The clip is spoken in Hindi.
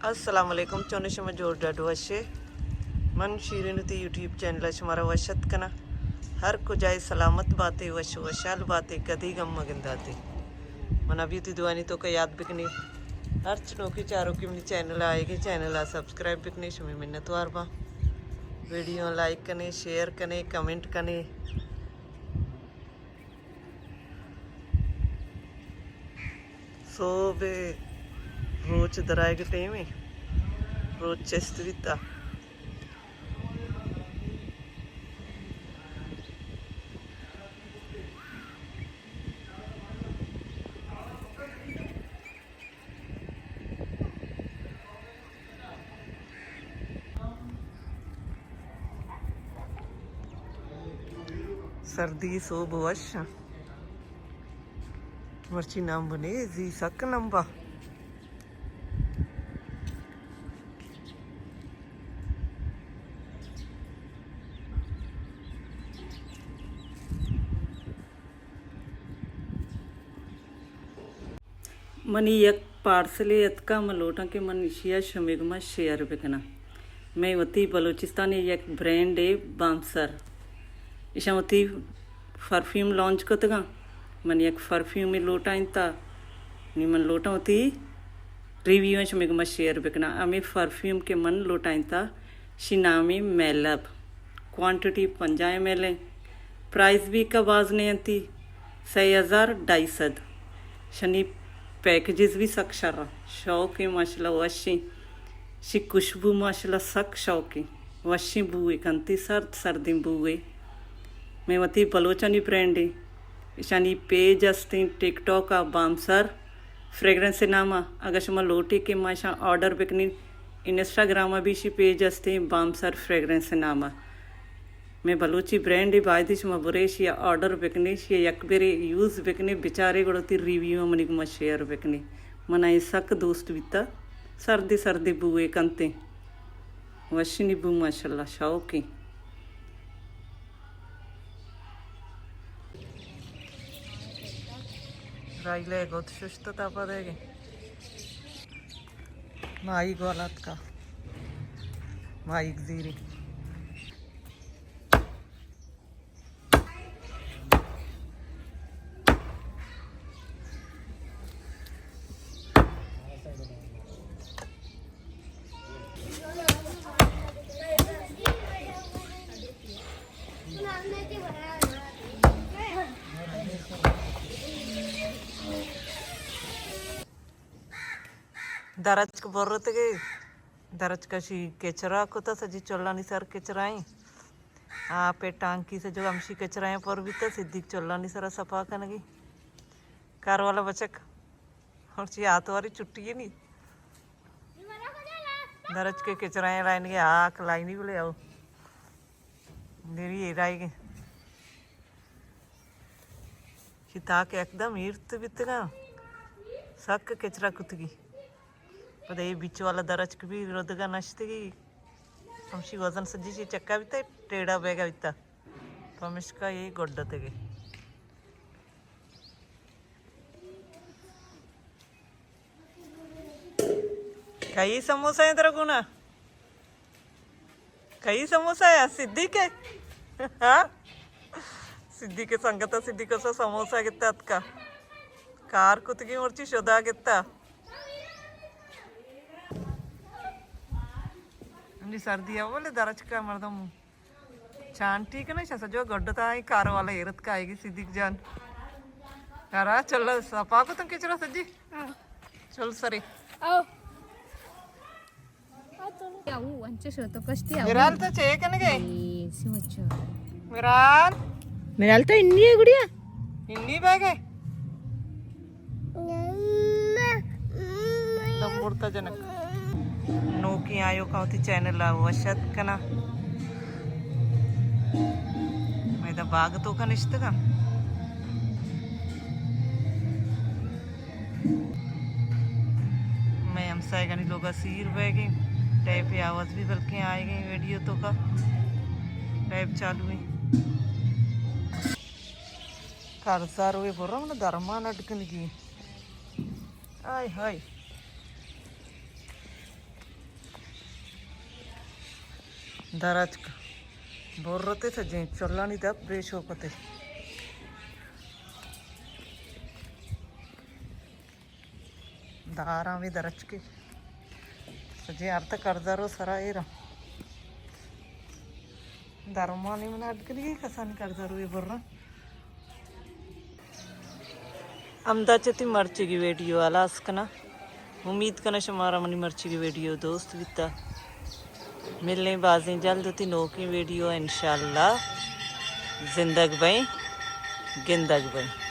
अस्सलाम वालेकुम चोनिशम जोर डाडो वशे मन शीरिनती यूट्यूब चैनल हमारा वशत कना हर को जाए सलामत बातें वश वशाल बातें कदी गम मगिंदाते मन अभी ती दुआनी तो का याद बिकनी हर चनों की चारों की अपनी चैनल आएगी चैनल आ सब्सक्राइब बिकनी शुमी मिन्नत वारबा वीडियो लाइक कने शेयर कने कमेंट कने सो बे रोज दराएगे टेमी रोज चेस्तविता सर्दी सो बवश मर्ची नाम बने जी सक नंबा मनी एक पार्सले यत्का मलोटा के मन इशिया शमेगमा शेयर बिकना मैं वती बलूचिस्तानी एक ब्रांड है बांसर इशा वती परफ्यूम लॉन्च करतगा मन एक परफ्यूम में लोटा इंता नी मन लोटा वती रिव्यू शमेगमा शेयर बिकना अमे परफ्यूम के मन लोटा इंता शिनामी मेलब क्वांटिटी 50 ml प्राइस भी का बाज ने अंती 6200 शनि पैकेजेस भी सक शरा शौक है माशाल्लाह वशी शी खुशबू माशाल्लाह सक शौक है वशी बुए कंती सर्दी बुए मैं वती बलोचनी ब्रांड है इशानी पेज अस्ते टिकटॉक आ बामसर फ्रेग्रेंस नामा अगर शमा लोटे के माशा ऑर्डर बिकनी इंस्टाग्राम भी शी पेज अस्ते बामसर फ्रेग्रेंस नामा मैं बलोची ब्रांड बायदिश मा बुरेश या ऑर्डर बिकने या यक बेरे यूज बिकने बेचारे गड़ती रिव्यू मनिक मा शेयर बिकने मना सक दोस्त बिता सर्दी सर्दी बुए कंते वशिनी बू माशाल्लाह शौकी राइले गोत सुस्त तापा देगे माई गोलात का माई जीरी दरज को बर्रत गई दरज कशी केचरा को तो सजी चोल्ला निसर केचराई पे टांकी से जो हमशी केचराए पर भी तो सिद्धिक चोल्ला निसरा सफा कनगी कार वाला बचक और ची आतवारी छुट्टी है नहीं दरज के केचराए लाइन के आख लाइन ही बोले आओ देरी राई चिता के एकदम ईर्त बितगा सक केचरा कुतगी पता ये बीच वाला दरज भी रोदगा नशतगी हमशी वजन सज्जी सी चक्का बिता टेढ़ा बेगा बिता पमिश का यही गोड्डा तेगे कई समोसा है तेरा गुना कई समोसा है सिद्धि के हाँ सिद्धि के संगता सिद्धि को समोसा कितना अतका कार कुतगी मोर्ची शोधा कितना सर्दी है बोले दरज का मर्दम चान ठीक है ना सजो गड्ढता है कार वाला एरत का आएगी सिद्धिक जान कारा चल सपा को तुम किचरा सज्जी चल सरे मिराल तो चे कनगे मिराल तो इन्नी है गुड़िया इन्नी बैग है दम जनक नोकी आयो का होती चैनल वशत कना मैं तो बाग तो का निश्चित का मैं हम साइगनी लोग सीर बैगे टाइप आवाज भी बल्कि आएगी वीडियो तो का टाइप चालू है कर्जार हुए बोल रहा हूँ ना दरमान अटकन की आय हाय दाराच बोर्रते सजे चोल्लानी दा ब्रेश होकते दारा में दरच के सजे अर्थ करदारो सरा एरा धर्मानी मन अडकली कसानी करदारो ये बोर्रा अमदाचे ती मर्ची की वीडियो आलास कना उम्मीद करना हमारा मनी मर्ची की वीडियो दोस्त बिता मिलने बाजें जल्द होती नो की वीडियो इंशाल्लाह जिंदग भाई गिंदग भाई।